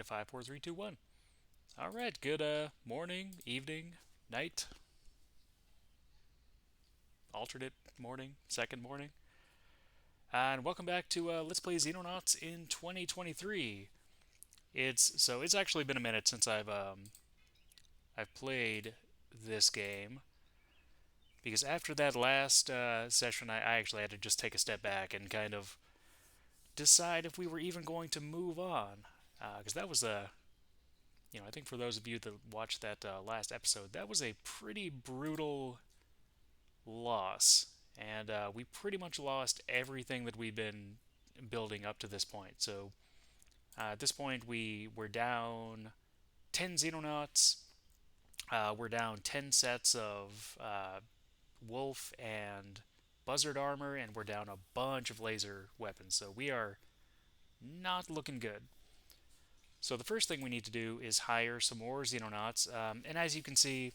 5, 4, 3, 2, 1. All right, good morning, evening, night, alternate morning, second morning. And welcome back to Let's Play Xenonauts in 2023. It's actually been a minute since I've played this game because after that last session, I actually had to just take a step back and kind of decide if we were even going to move on. Because that was I think for those of you that watched that last episode, that was a pretty brutal loss, and we pretty much lost everything that we've been building up to this point. So at this point, we were down 10 Xenonauts. We're down 10 sets of wolf and buzzard armor, and we're down a bunch of laser weapons. So we are not looking good. So the first thing we need to do is hire some more Xenonauts. And as you can see,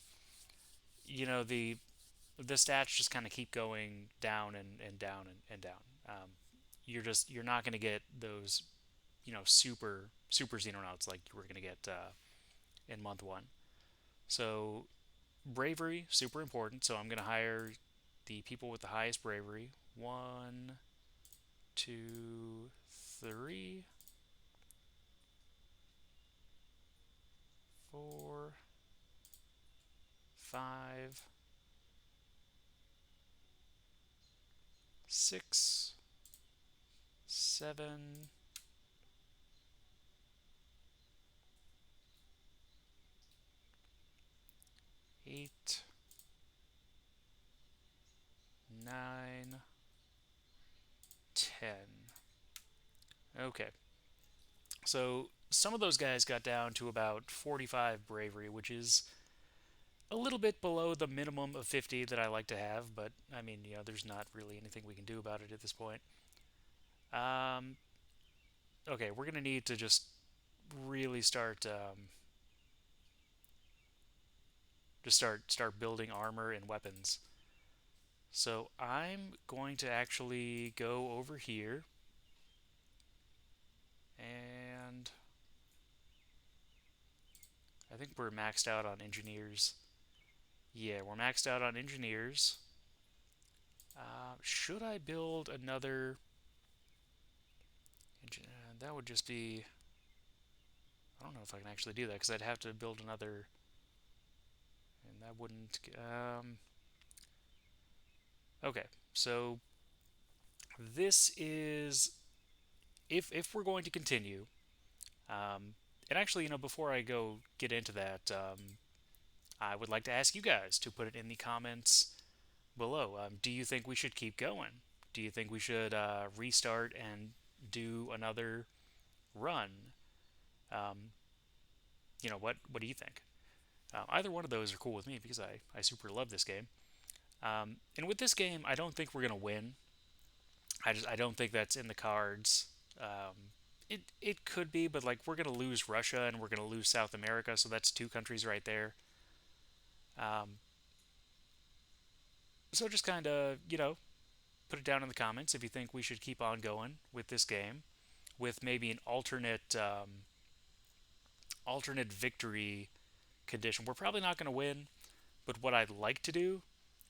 the stats just kind of keep going down and down and down. You're not going to get those super Xenonauts like you were going to get in month one. So bravery super important. So I'm going to hire the people with the highest bravery. One, two, three, four, five, six, seven, 8, 9, 10. Okay. So some of those guys got down to about 45 bravery, which is a little bit below the minimum of 50 that I like to have, but I mean, there's not really anything we can do about it at this point. Um, okay, we're gonna need to really start building armor and weapons. So I'm going to actually go over here and I think we're maxed out on engineers. Yeah, we're maxed out on engineers. Should I build another? That would just be. I don't know if I can actually do that because I'd have to build another, and that wouldn't. Okay, so this is if we're going to continue. And actually, before I go get into that, I would like to ask you guys to put it in the comments below. Do you think we should keep going? Do you think we should restart and do another run? Um, what do you think? Either one of those are cool with me because I super love this game. And with this game, I don't think we're gonna win. I don't think that's in the cards. It could be, but like we're gonna lose Russia and we're gonna lose South America, so that's two countries right there. Um, so just kind of put it down in the comments if you think we should keep on going with this game, with maybe an alternate victory condition. We're probably not going to win, but what I'd like to do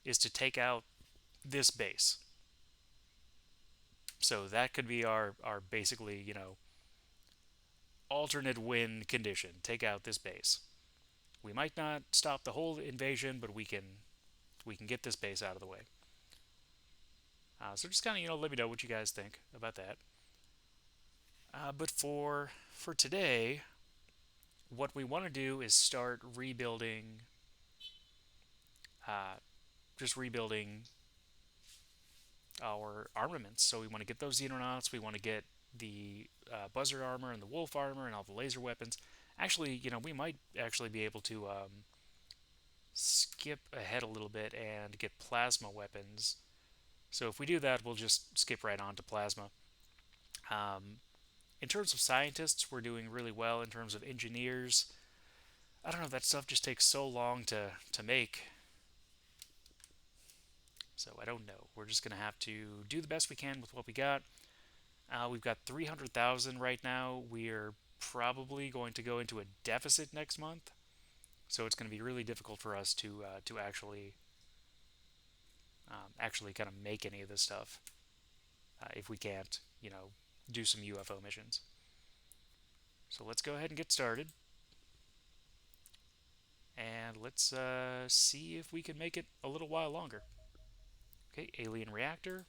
is to take out this base. So that could be our basically, alternate win condition. Take out this base. We might not stop the whole invasion, but we can get this base out of the way. So just kind of let me know what you guys think about that. But for today, what we want to do is start rebuilding, uh, just rebuilding our armaments. So we want to get those Xenonauts. We want to get the buzzard armor and the wolf armor and all the laser weapons. Actually, we might actually be able to skip ahead a little bit and get plasma weapons. So if we do that, we'll just skip right on to plasma. Um, in terms of scientists, we're doing really well. In terms of engineers, I don't know, that stuff just takes so long to make. So I don't know. We're just going to have to do the best we can with what we got. We've got 300,000 right now. We're probably going to go into a deficit next month, so it's going to be really difficult for us to actually kind of make any of this stuff if we can't, do some UFO missions. So let's go ahead and get started, and let's see if we can make it a little while longer. Okay, alien reactor,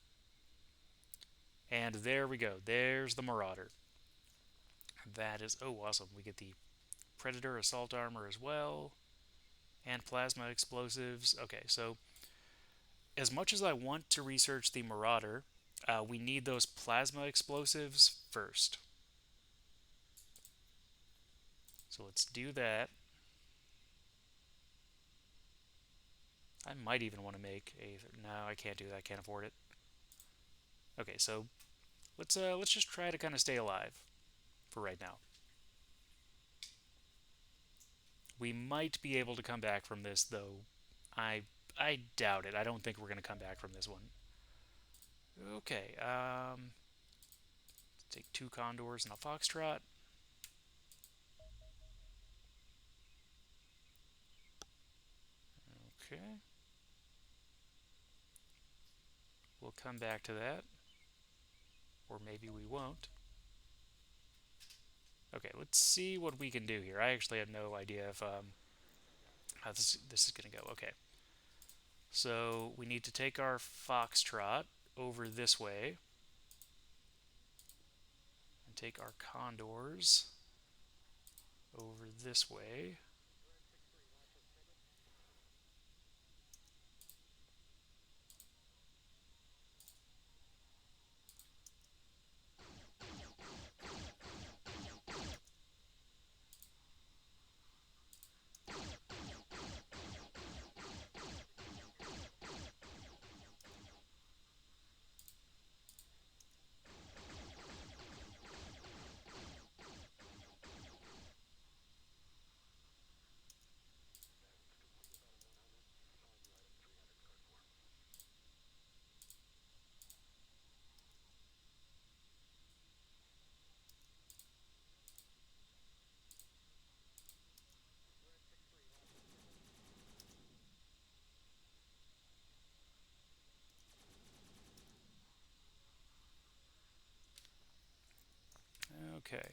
and there we go. There's the Marauder. That is, oh, awesome. We get the Predator assault armor as well, and plasma explosives. Okay, so as much as I want to research the Marauder, we need those plasma explosives first. So let's do that. I might even want to make a. No, I can't do that. I can't afford it. Okay, so let's just try to kind of stay alive for right now. We might be able to come back from this, though. I I doubt it. I don't think we're gonna come back from this one. Okay, take 2 condors and a foxtrot. Okay, we'll come back to that, or maybe we won't. Okay, let's see what we can do here. I actually have no idea if how this is gonna go. Okay, so we need to take our foxtrot over this way and take our condors over this way. Okay.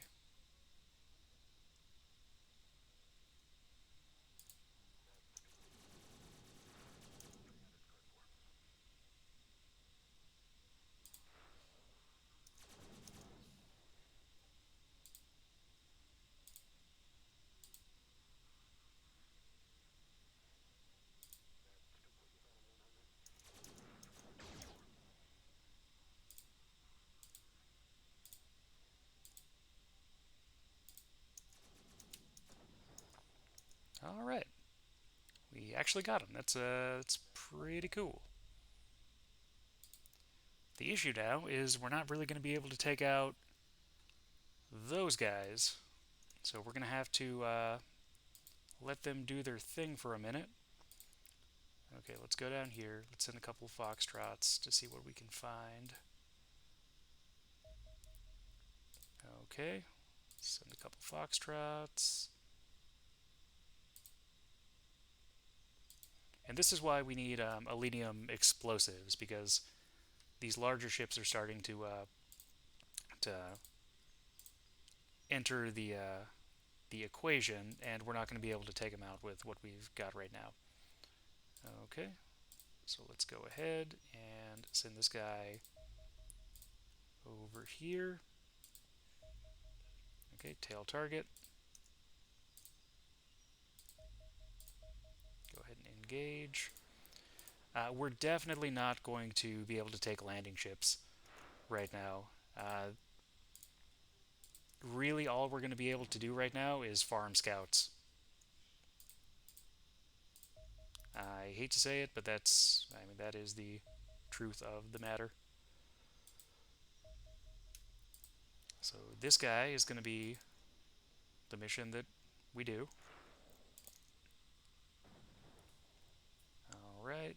All right. We actually got him. That's pretty cool. The issue now is we're not really going to be able to take out those guys, so we're going to have to let them do their thing for a minute. Okay, let's go down here. Let's send a couple of foxtrots to see what we can find. Okay, send a couple foxtrots. And this is why we need alenium explosives, because these larger ships are starting to enter the equation, and we're not going to be able to take them out with what we've got right now. Okay, so let's go ahead and send this guy over here. Okay, tail target. Go ahead and engage. We're definitely not going to be able to take landing ships right now. Really, all we're going to be able to do right now is farm scouts. I hate to say it, but that is the truth of the matter. So this guy is going to be the mission that we do. All right.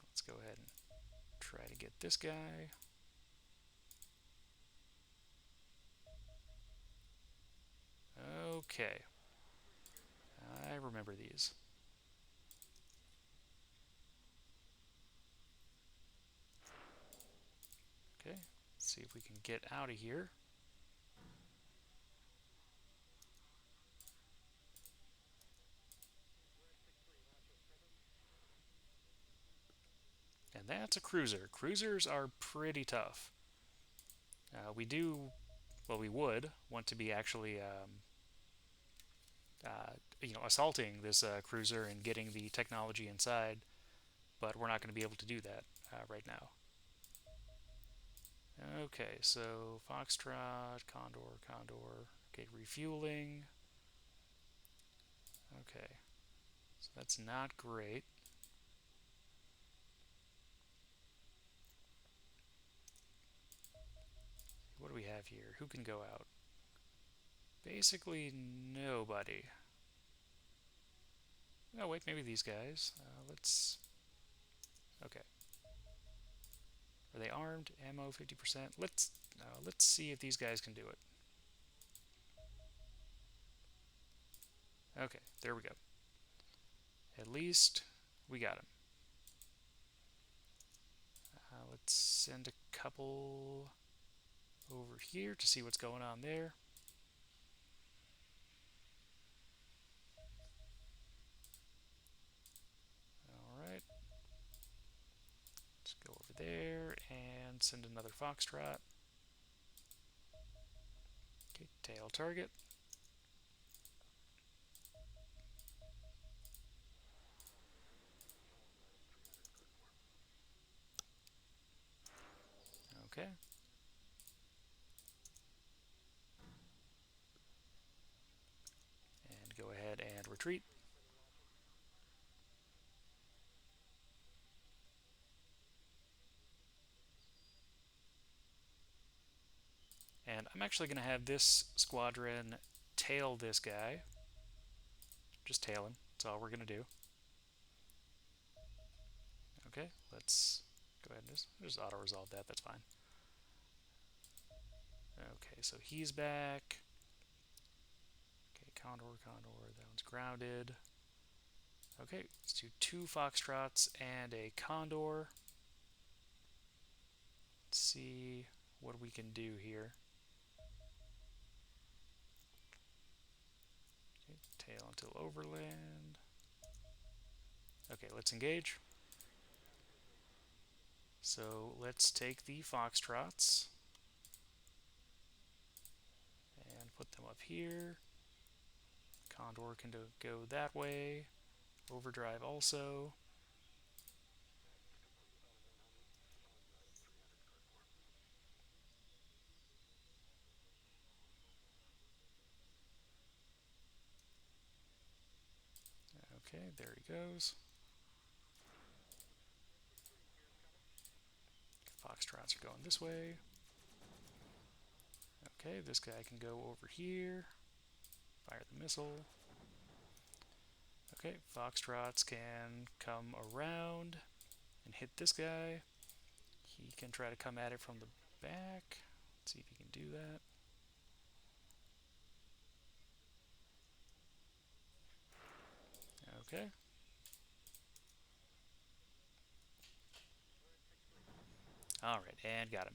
Let's go ahead and try to get this guy. Okay, I remember these. Okay, let's see if we can get out of here. And that's a cruiser. Cruisers are pretty tough. We do, well, we would want to be actually, assaulting this cruiser and getting the technology inside, but we're not going to be able to do that right now. Okay, so Foxtrot, Condor, Condor. Okay, refueling. Okay, so that's not great. What do we have here? Who can go out? Basically nobody. Oh wait, maybe these guys. Let's. Okay. Are they armed? Ammo 50%. Let's see if these guys can do it. Okay, there we go. At least we got him. Let's send a couple over here to see what's going on there. Alright. Let's go over there and send another Foxtrot. Okay, tail target. Okay. And go ahead and retreat. And I'm actually going to have this squadron tail this guy. Just tail him. That's all we're going to do. Okay, let's go ahead and just auto-resolve that. That's fine. Okay, so he's back. Okay, Condor, Condor. That one's grounded. Okay, let's do 2 Foxtrots and a Condor. Let's see what we can do here. Okay, tail until overland. Okay, let's engage. So let's take the Foxtrots and put them up here. Condor can go that way. Overdrive also. Okay, there he goes. Foxtrots are going this way. Okay, this guy can go over here. Fire the missile. Okay, Foxtrots can come around and hit this guy. He can try to come at it from the back. Let's see if he can do that. Okay. Alright, and got him.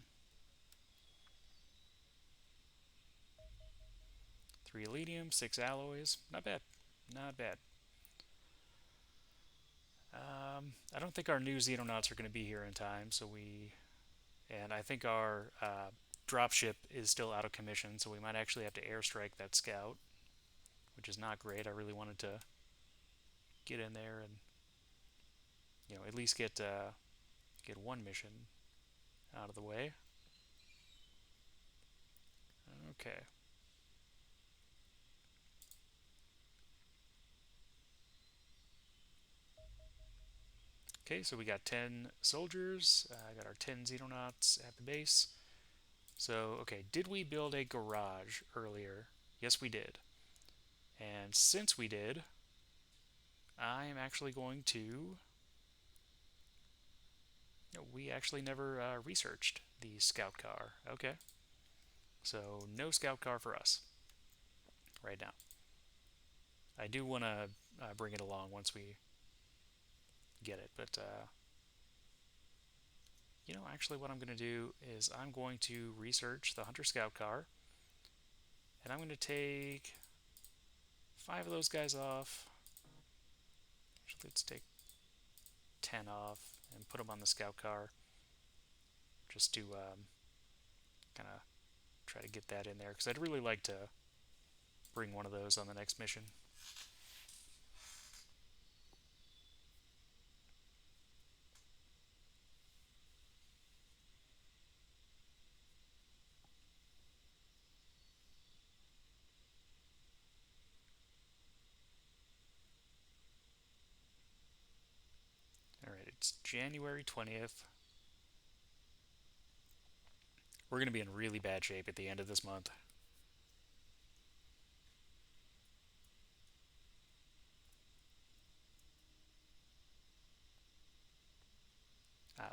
3 Eledium, 6 alloys. Not bad. Not bad. I don't think our new Xenonauts are going to be here in time, so we... And I think our dropship is still out of commission, so we might actually have to airstrike that scout, which is not great. I really wanted to get in there and, at least get one mission out of the way. Okay. Okay, so we got 10 soldiers. I got our 10 Xenonauts at the base. So, okay, did we build a garage earlier? Yes, we did. And since we did, I am actually going to... We actually never researched the scout car. Okay. So, no scout car for us right now. I do want to bring it along once we get it, but actually, what I'm going to do is I'm going to research the Hunter Scout car, and I'm going to take 5 of those guys off. Actually, let's take 10 off and put them on the Scout car, just to kind of try to get that in there, because I'd really like to bring one of those on the next mission. Alright, it's January 20th. We're going to be in really bad shape at the end of this month.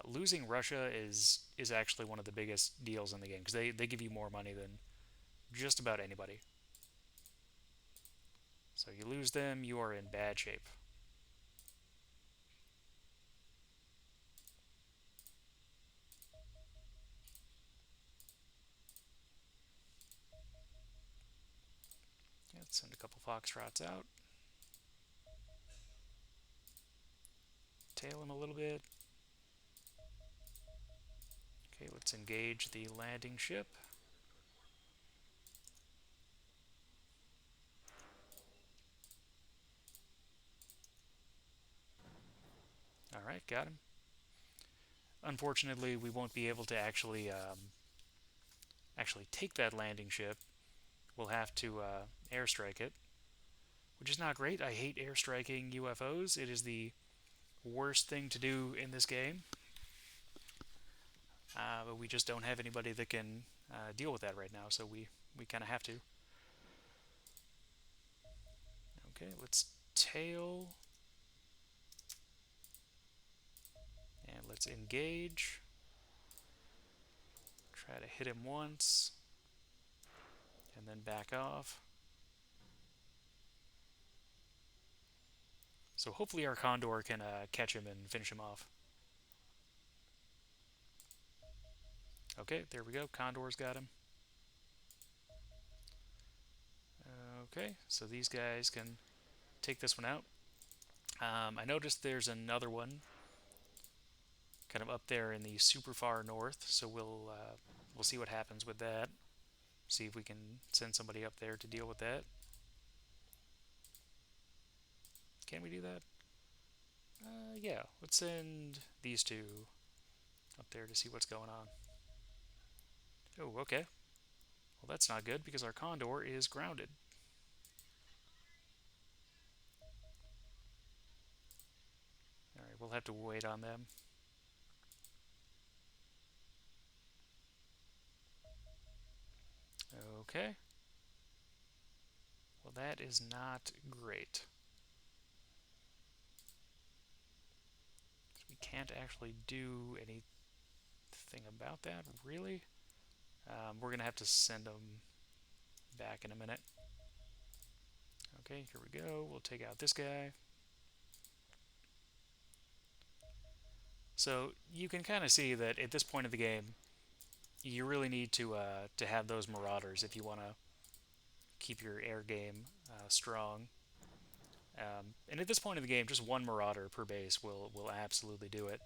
Losing Russia is actually one of the biggest deals in the game, because they give you more money than just about anybody. So you lose them, you are in bad shape. Yeah, let's send a couple Foxtrots out. Tail him a little bit. Okay, let's engage the landing ship. Alright, got him. Unfortunately, we won't be able to actually take that landing ship. We'll have to airstrike it, which is not great. I hate airstriking UFOs. It is the worst thing to do in this game. But we just don't have anybody that can deal with that right now, so we kind of have to. Okay, let's tail. And let's engage. Try to hit him once. And then back off. So hopefully our Condor can catch him and finish him off. Okay, there we go. Condor's got him. Okay, so these guys can take this one out. I noticed there's another one kind of up there in the super far north, so we'll see what happens with that. See if we can send somebody up there to deal with that. Can we do that? Yeah, let's send these two up there to see what's going on. Oh, okay. Well, that's not good because our Condor is grounded. Alright, we'll have to wait on them. Okay. Well, that is not great. We can't actually do anything about that, really. We're going to have to send them back in a minute. Okay, here we go. We'll take out this guy. So you can kind of see that at this point of the game, you really need to have those Marauders if you want to keep your air game strong. And at this point of the game, just one Marauder per base will absolutely do it.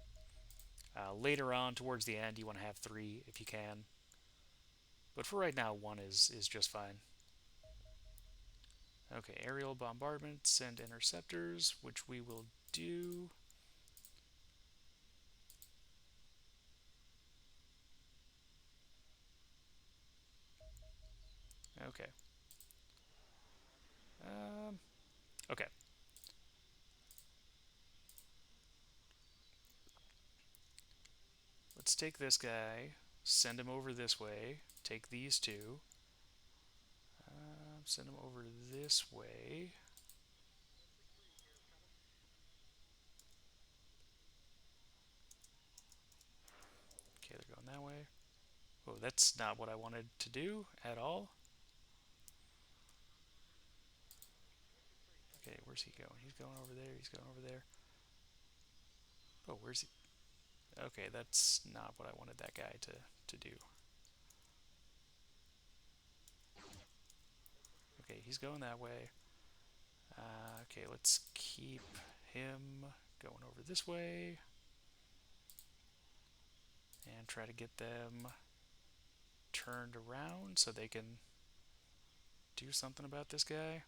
Later on, towards the end, you want to have 3 if you can. But for right now, 1 is just fine. Okay, aerial bombardment, send interceptors, which we will do. Okay. Okay. Let's take this guy, send him over this way, take these 2, send him over this way. Okay, they're going that way. Oh, that's not what I wanted to do at all. Okay, where's he going? He's going over there. He's going over there. Oh, where's he? Okay, that's not what I wanted that guy to do. Okay, he's going that way. Okay, let's keep him going over this way and try to get them turned around so they can do something about this guy.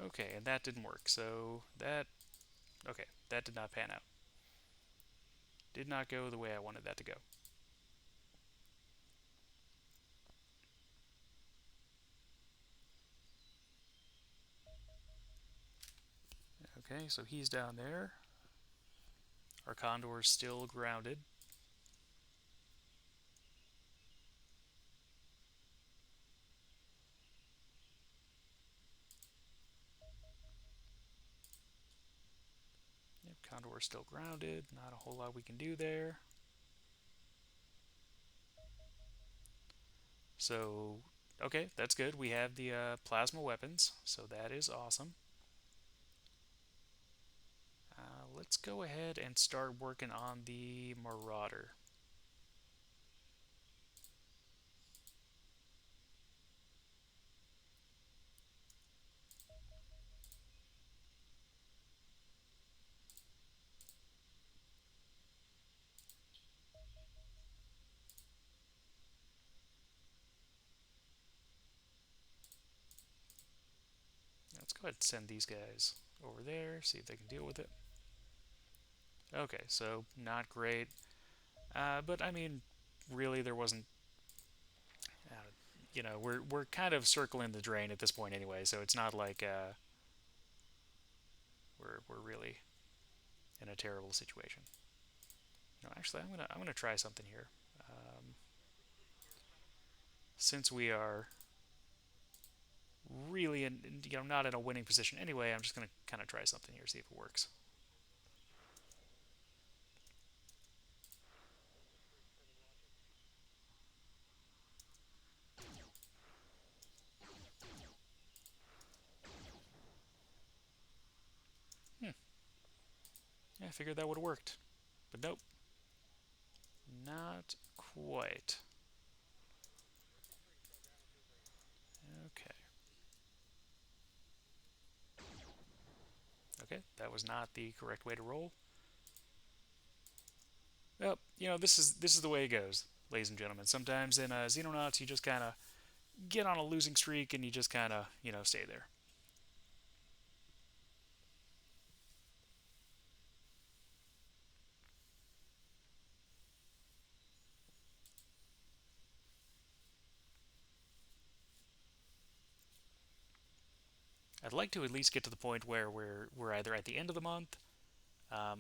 Okay, and that didn't work. So that, okay, that did not pan out. Did not go the way I wanted that to go. Okay, so he's down there. Our condor is still grounded. Yep, condor is still grounded. Not a whole lot we can do there. So, okay, that's good. We have the plasma weapons, so that is awesome. Let's go ahead and start working on the Marauder. Let's go ahead and send these guys over there, see if they can deal with it. Okay, so not great. But I mean, really, there wasn't. Uh, we're kind of circling the drain at this point anyway, so it's not like we're really in a terrible situation. No, actually, I'm gonna try something here. Um, since we are really not in a winning position anyway, I'm just gonna kind of try something here, see if it works. Hmm. Yeah, I figured that would have worked, but nope, not quite. Okay. Okay, that was not the correct way to roll. Well, this is the way it goes, ladies and gentlemen. Sometimes in Xenonauts, you just kind of get on a losing streak and you just kind of stay there. I'd like to at least get to the point where we're either at the end of the month,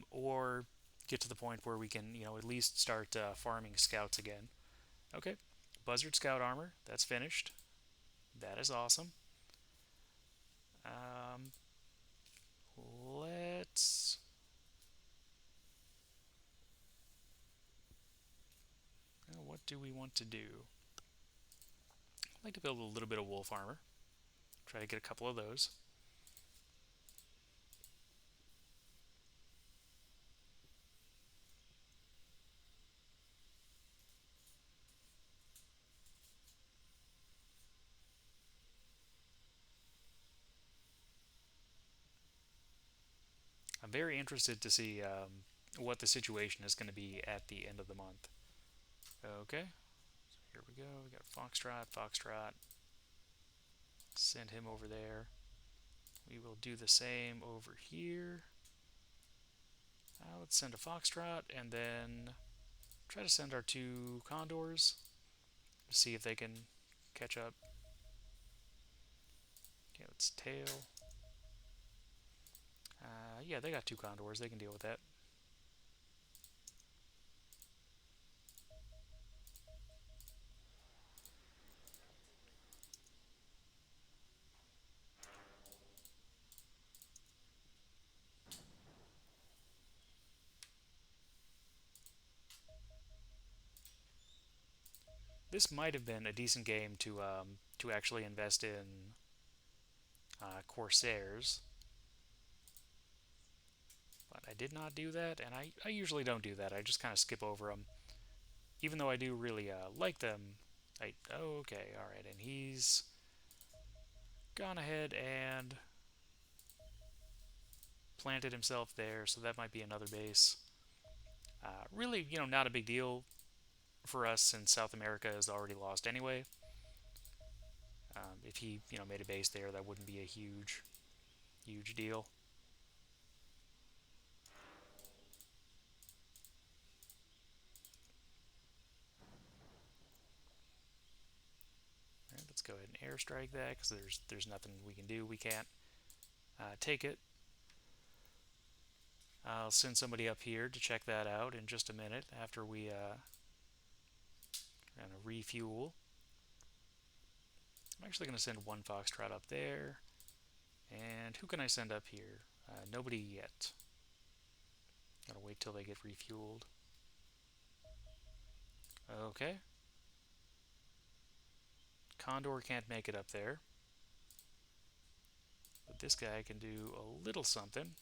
or get to the point where we can at least start farming scouts again. Okay, buzzard scout armor, that's finished. That is awesome. Um, let's. What do we want to do? I'd like to build a little bit of wolf armor. Try to get a couple of those. I'm very interested to see what the situation is going to be at the end of the month. Okay, so here we go. We got Foxtrot, Foxtrot. Send him over there. We will do the same over here. Let's send a Foxtrot and then try to send our two Condors to see if they can catch up. Okay, let's tail. Yeah, they got two Condors. They can deal with that. this might have been a decent game to actually invest in Corsairs, but I did not do that, and I usually don't do that. I just kind of skip over them, even though I do really like them. Okay, all right, and he's gone ahead and planted himself there, so that might be another base. Really, not a big deal for us since South America is already lost anyway. If he, made a base there, that wouldn't be a huge deal. All right, let's go ahead and airstrike that because there's nothing we can do. We can't take it. I'll send somebody up here to check that out in just a minute after we kind of refuel. I'm actually going to send one Foxtrot up there. And who can I send up here? Nobody yet. Gotta wait till they get refueled. Okay. Condor can't make it up there. But this guy can do a little something.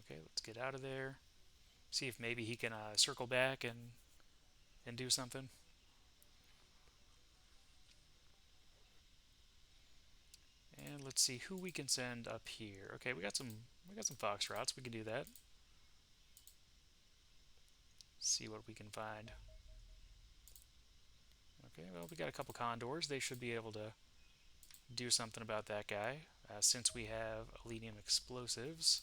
Okay, let's get out of there. See if maybe he can circle back and do something. And let's see who we can send up here. Okay, we got some Foxtrots. We can do that. See what we can find. Okay, well, we got a couple Condors. They should be able to do something about that guy. Since we have Elenium explosives,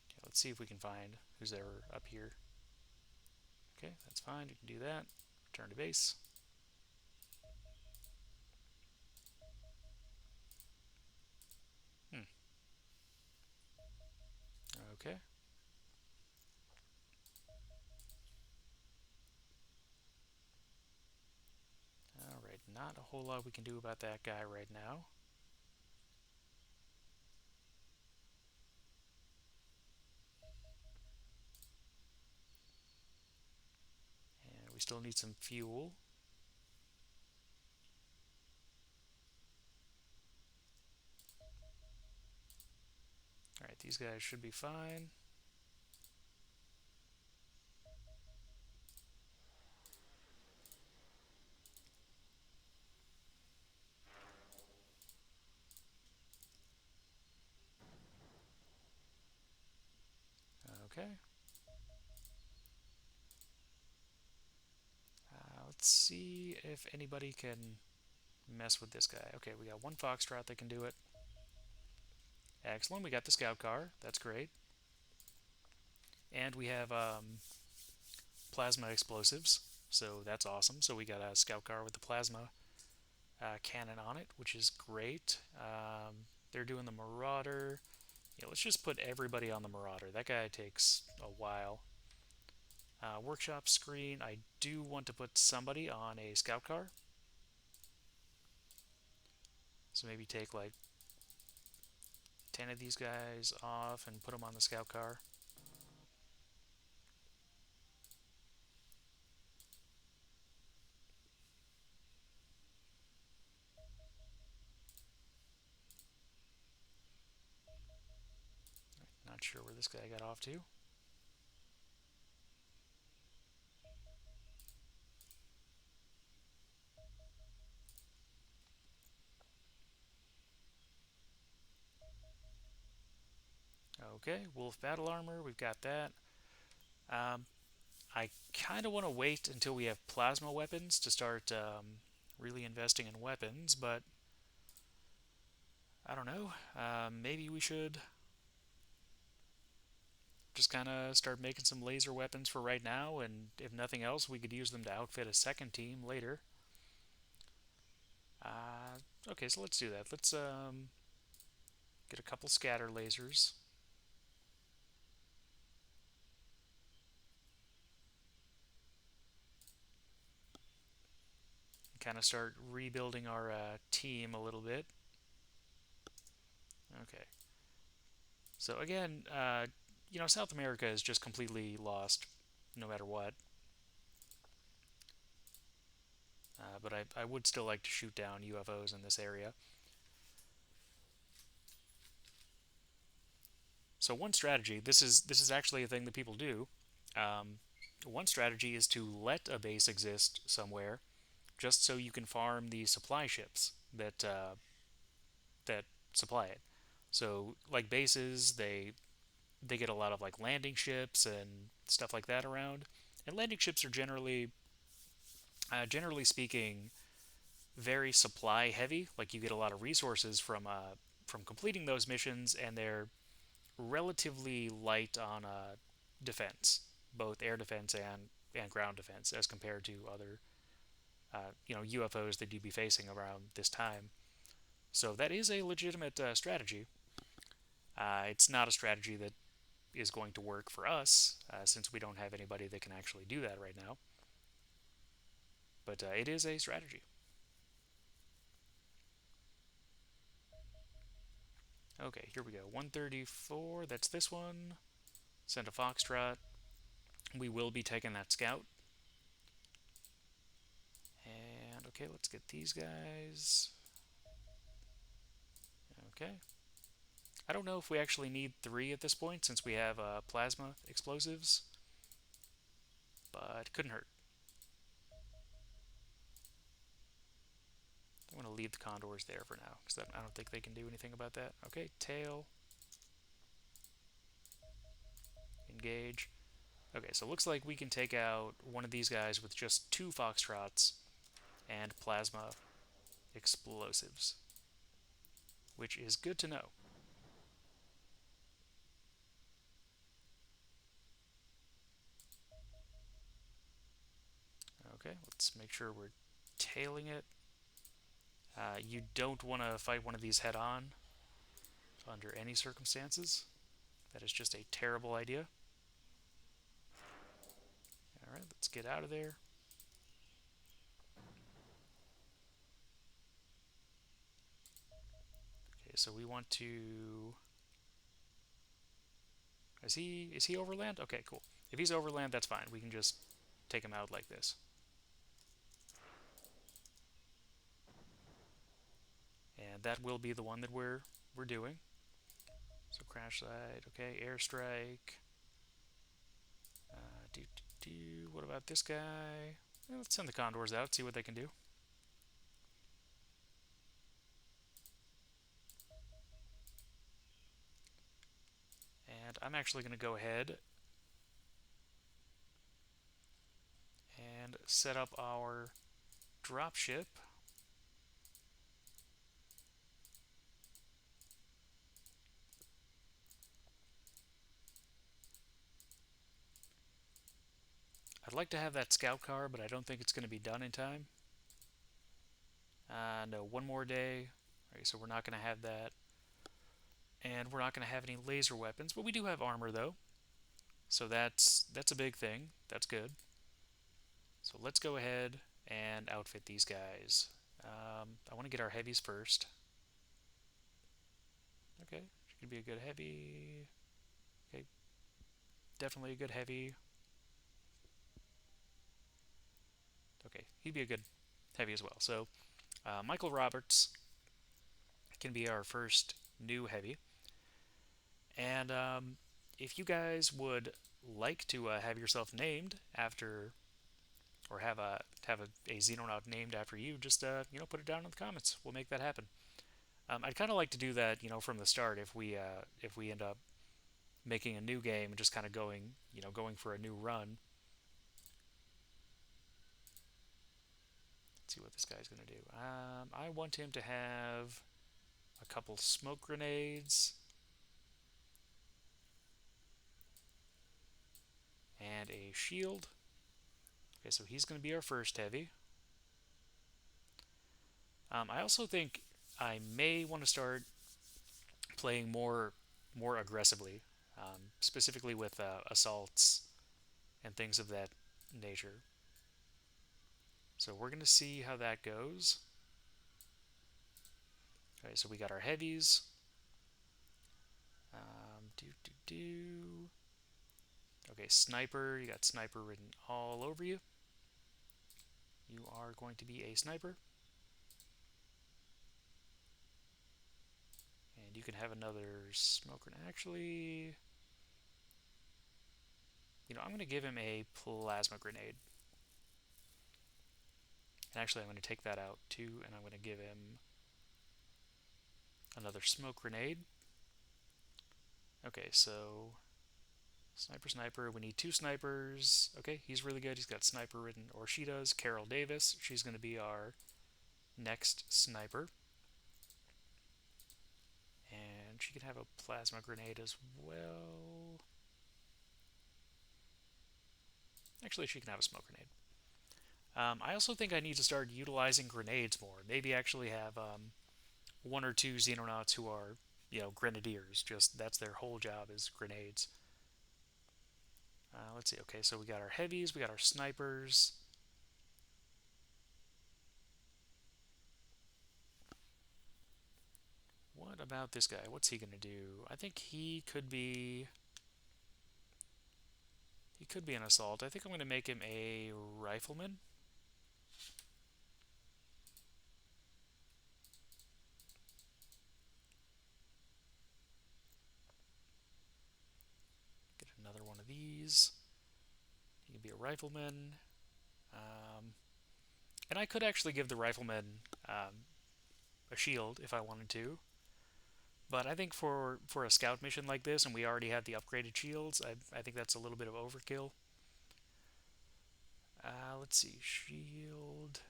okay, let's see if we can find who's ever up here. Okay, that's fine. You can do that. Return to base. Okay. Alright, not a whole lot we can do about that guy right now. And we still need some fuel. Alright, these guys should be fine. Okay. Let's see if anybody can mess with this guy. Okay, we got one Foxtrot that can do it. Excellent, we got the scout car. That's great. And we have plasma explosives, so that's awesome. So we got a scout car with the plasma cannon on it, which is great. They're doing the Marauder. Yeah, let's just put everybody on the Marauder. That guy takes a while. Workshop screen. I do want to put somebody on a scout car. So maybe take like 10 of these guys off and put them on the scout car. Not sure where this guy got off to. Okay, Wolf Battle Armor, we've got that. I kind of want to wait until we have plasma weapons to start really investing in weapons, but I don't know. Maybe we should just kind of start making some laser weapons for right now, and if nothing else, we could use them to outfit a second team later. Okay, so let's do that. Let's get a couple scatter lasers. kind of start rebuilding our team a little bit. Okay. So again, South America is just completely lost, no matter what. But I would still like to shoot down UFOs in this area. So one strategy, this is actually a thing that people do. Um, One strategy is to let a base exist somewhere, just so you can farm the supply ships that supply it. So like bases, they get a lot of like landing ships and stuff like that around. And landing ships are generally speaking, very supply heavy. Like you get a lot of resources from completing those missions, and they're relatively light on defense, both air defense and ground defense, as compared to other UFOs that you'd be facing around this time. So that is a legitimate strategy. It's not a strategy that is going to work for us, since we don't have anybody that can actually do that right now. But it is a strategy. Okay, here we go. 134, that's this one. Send a Foxtrot. We will be taking that scout. And okay, let's get these guys. Okay. I don't know if we actually need 3 at this point since we have plasma explosives, but couldn't hurt. I'm going to leave the condors there for now because I don't think they can do anything about that. Okay, tail. Engage. Okay, so it looks like we can take out one of these guys with just 2 Foxtrots and plasma explosives, which is good to know. Okay, let's make sure we're tailing it. You don't want to fight one of these head on under any circumstances. That is just a terrible idea. Alright, let's get out of there. Okay, so we want to... Is he overland? Okay, cool. If he's overland, that's fine. We can just take him out like this. And that will be the one that we're doing. So crash site, okay, airstrike. What about this guy? Let's send the condors out, see what they can do. And I'm actually going to go ahead and set up our dropship. I'd like to have that scout car, but I don't think it's going to be done in time. No, one more day. Alright, so we're not going to have that. And we're not going to have any laser weapons, but we do have armor though. So that's a big thing. That's good. So let's go ahead and outfit these guys. I want to get our heavies first. Okay, she could be a good heavy. Okay, definitely a good heavy. Okay, he'd be a good heavy as well. So Michael Roberts can be our first new heavy. And if you guys would like to have yourself named after, or have a Xenonaut named after you, just put it down in the comments. We'll make that happen. I'd kind of like to do that, from the start if we end up making a new game and just kind of going for a new run. Let's see what this guy's gonna do. I want him to have a couple smoke grenades and a shield. Okay, so he's going to be our first heavy. I also think I may want to start playing more aggressively, specifically with assaults and things of that nature. So we're going to see how that goes. Okay, so we got our heavies. Do, do, do. Okay, sniper. You got sniper written all over you. You are going to be a sniper. And you can have another smoker. Actually, I'm going to give him a plasma grenade. And actually, I'm going to take that out too, and I'm going to give him another smoke grenade. Okay, so sniper. We need 2 snipers. Okay, he's really good. He's got sniper written, or she does. Carol Davis. She's going to be our next sniper. And she can have a plasma grenade as well. Actually, she can have a smoke grenade. I also think I need to start utilizing grenades more. Maybe actually have 1 or 2 Xenonauts who are, grenadiers. Just that's their whole job is grenades. Let's see. Okay, so we got our heavies, we got our snipers. What about this guy? What's he gonna do? I think he could be. He could be an assault. I think I'm gonna make him a rifleman. Get another one of these. He can be a rifleman. Um, and I could actually give the rifleman a shield if I wanted to. But I think for a scout mission like this, and we already have the upgraded shields, I think that's a little bit of overkill. Let's see, shield.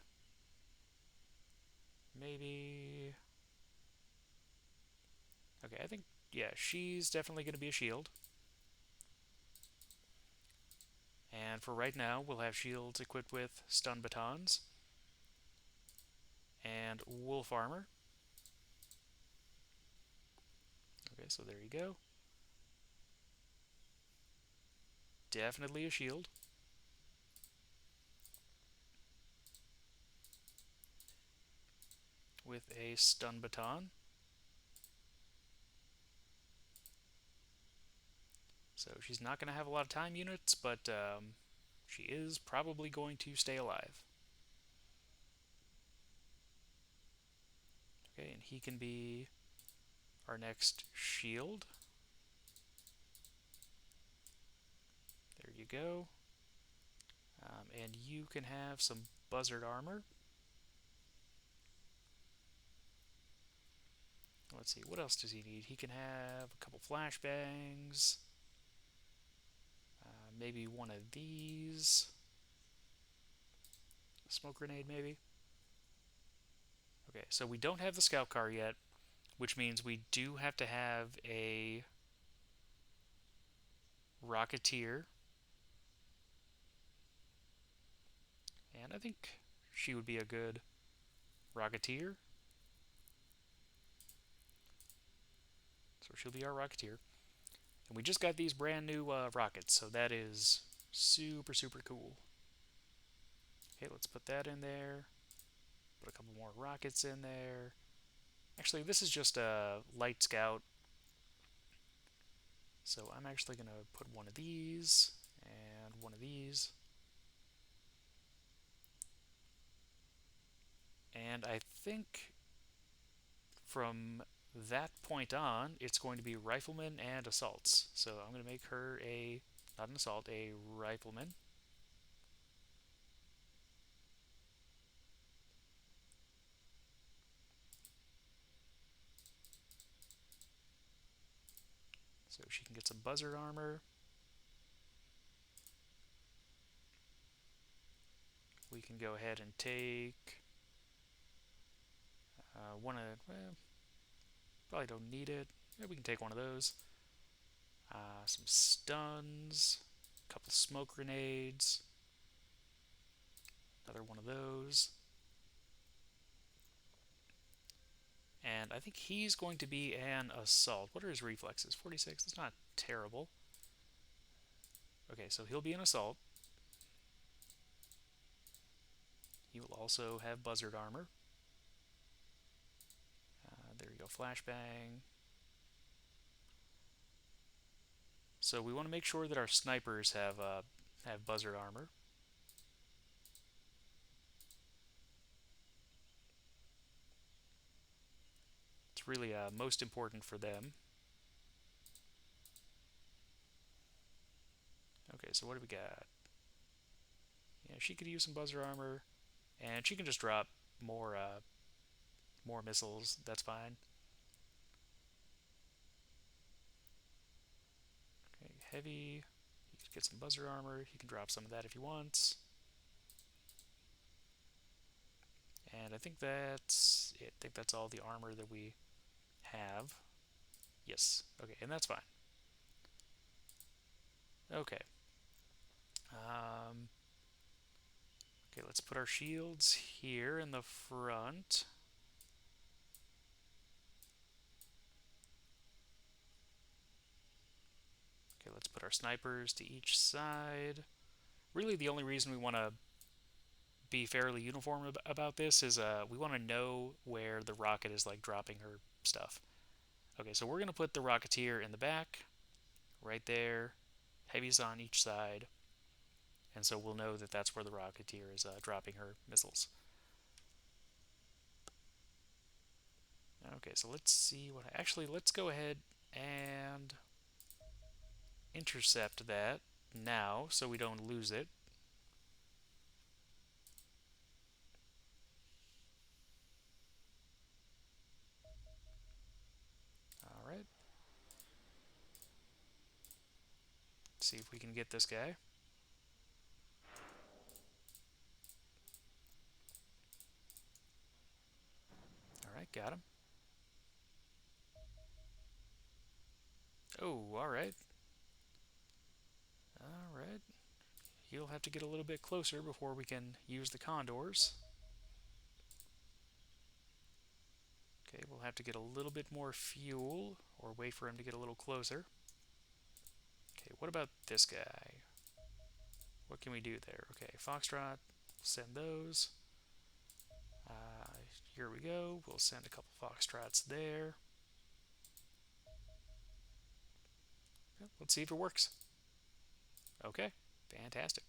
Maybe. Okay, I think, yeah, she's definitely going to be a shield. And for right now, we'll have shields equipped with stun batons and wolf armor. Okay, so there you go. Definitely a shield. With a stun baton. So she's not going to have a lot of time units, but she is probably going to stay alive. Okay, and he can be our next shield. There you go. And you can have some buzzard armor. Let's see, what else does he need? He can have a couple flashbangs. Maybe one of these. A smoke grenade, maybe. Okay, so we don't have the scout car yet, which means we do have to have a rocketeer. And I think she would be a good rocketeer. So she'll be our rocketeer. And we just got these brand new rockets, so that is super, super cool. Okay, let's put that in there. Put a couple more rockets in there. Actually, this is just a light scout. So I'm actually going to put one of these and one of these. And I think from that point on, it's going to be riflemen and assaults. So I'm going to make her not an assault, a rifleman. So she can get some buzzard armor. We can go ahead and take one of, well, probably don't need it. Yeah, we can take one of those. Some stuns, a couple smoke grenades, another one of those. And I think he's going to be an assault. What are his reflexes? 46. It's not terrible. Okay, so he'll be an assault. He will also have buzzard armor. There you go, flashbang. So we want to make sure that our snipers have buzzard armor. It's really most important for them. Okay, so what do we got? Yeah, she could use some buzzer armor, and she can just drop more more missiles. That's fine. Okay, heavy. He could get some buzzer armor. He can drop some of that if he wants. And I think that's it. I think that's all the armor that we have. Yes. Okay, and that's fine. Okay. Um, okay, let's put our shields here in the front. Okay, let's put our snipers to each side. Really, the only reason we want to be fairly uniform about this is we want to know where the rocket is like dropping her stuff. Okay, so we're going to put the Rocketeer in the back, right there, heavies on each side, and so we'll know that that's where the Rocketeer is dropping her missiles. Okay, so let's see what... Actually, let's go ahead and intercept that now so we don't lose it. Alright. See if we can get this guy. Alright, got him. Oh, alright. Alright. He'll have to get a little bit closer before we can use the condors. Okay, we'll have to get a little bit more fuel or wait for him to get a little closer. Okay, what about this guy? What can we do there? Okay, Foxtrot, send those. Here we go. We'll send a couple Foxtrots there. Let's see if it works. Okay, fantastic.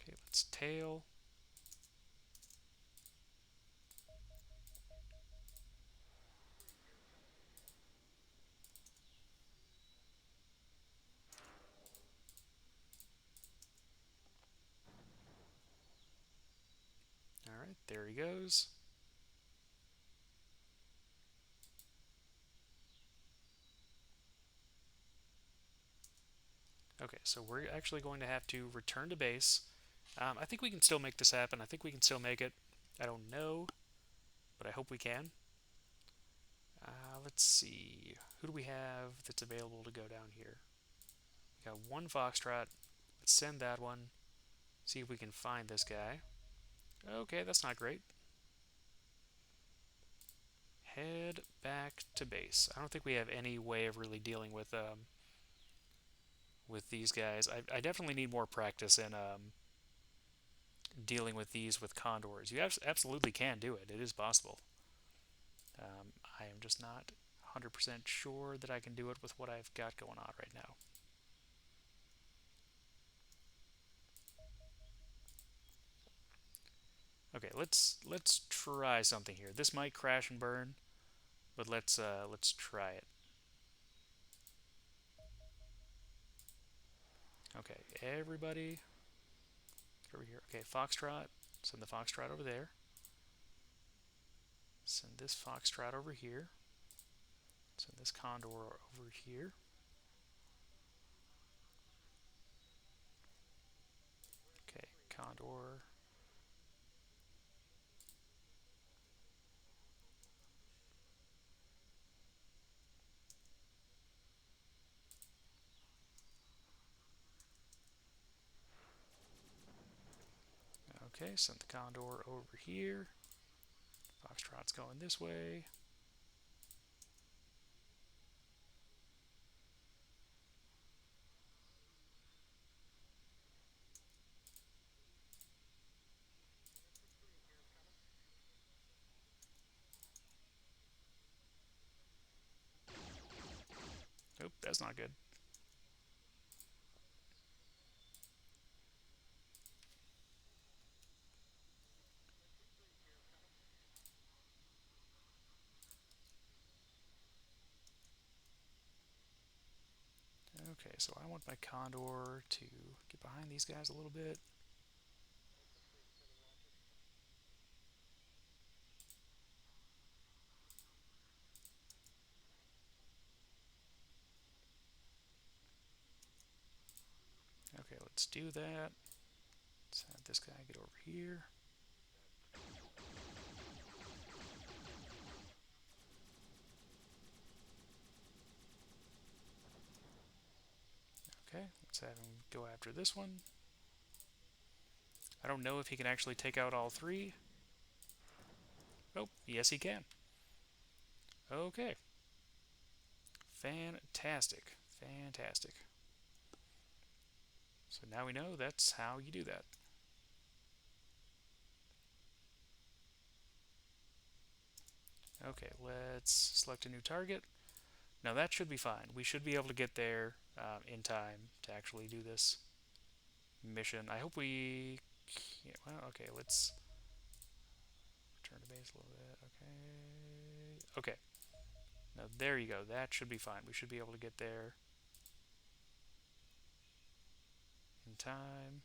Okay, let's tail. Alright, there he goes. Okay, so we're actually going to have to return to base. I think we can still make this happen. I think we can still make it. I don't know, but I hope we can. Let's see. Who do we have that's available to go down here? We got one Foxtrot. Let's send that one. See if we can find this guy. Okay, that's not great. Head back to base. I don't think we have any way of really dealing with these guys. I definitely need more practice in dealing with these with condors. You absolutely can do it. It is possible. I am just not 100% sure that I can do it with what I've got going on right now. Okay, let's try something here. This might crash and burn, but let's try it. Okay, everybody over here. Okay, Foxtrot. Send the Foxtrot over there. Send this Foxtrot over here. Send this Condor over here. Okay, Condor. Okay, send the Condor over here. Foxtrot's going this way. that's not good. Okay, so I want my Condor to get behind these guys a little bit. Okay, let's do that. Let's have this guy get over here. Okay, let's have him go after this one. I don't know if he can actually take out all three. Oh, yes he can. Okay. Fantastic. Fantastic. So now we know that's how you do that. Okay, let's select a new target. Now that should be fine. We should be able to get there in time to actually do this mission. I hope we... Yeah, well, okay, let's return to base a little bit. Okay. Okay. Now there you go. That should be fine. We should be able to get there in time.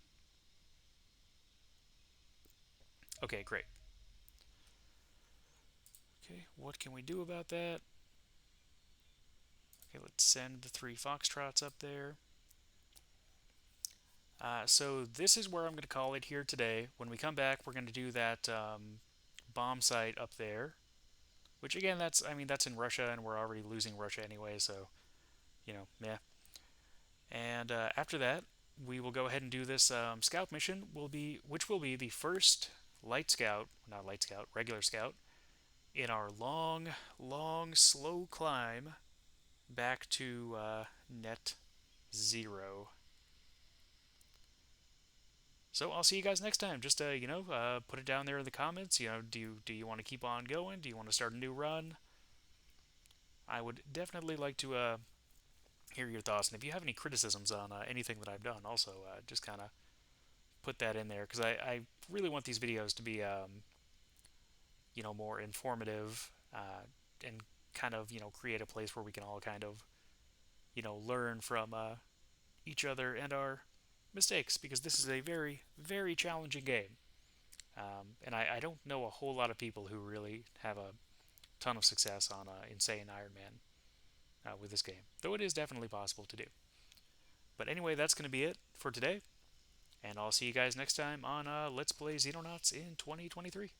Okay, great. Okay, what can we do about that? Okay, let's send the 3 Foxtrots up there. So this is where I'm going to call it here today. When we come back, we're going to do that bomb site up there. Which again, that's in Russia, and we're already losing Russia anyway. So, yeah. And after that, we will go ahead and do this scout mission. Which will be the first light scout, not light scout, regular scout, in our long, long, slow climb back to net zero. So I'll see you guys next time. Just put it down there in the comments. Do you want to keep on going? Do you want to start a new run? I would definitely like to hear your thoughts, and if you have any criticisms on anything that I've done, also just kind of put that in there because I really want these videos to be more informative and kind of create a place where we can all kind of learn from each other and our mistakes because this is a very very challenging game. And I don't know a whole lot of people who really have a ton of success on Insane Ironman with this game, though it is definitely possible to do. But anyway, that's going to be it for today, and I'll see you guys next time on Let's Play Xenonauts in 2023.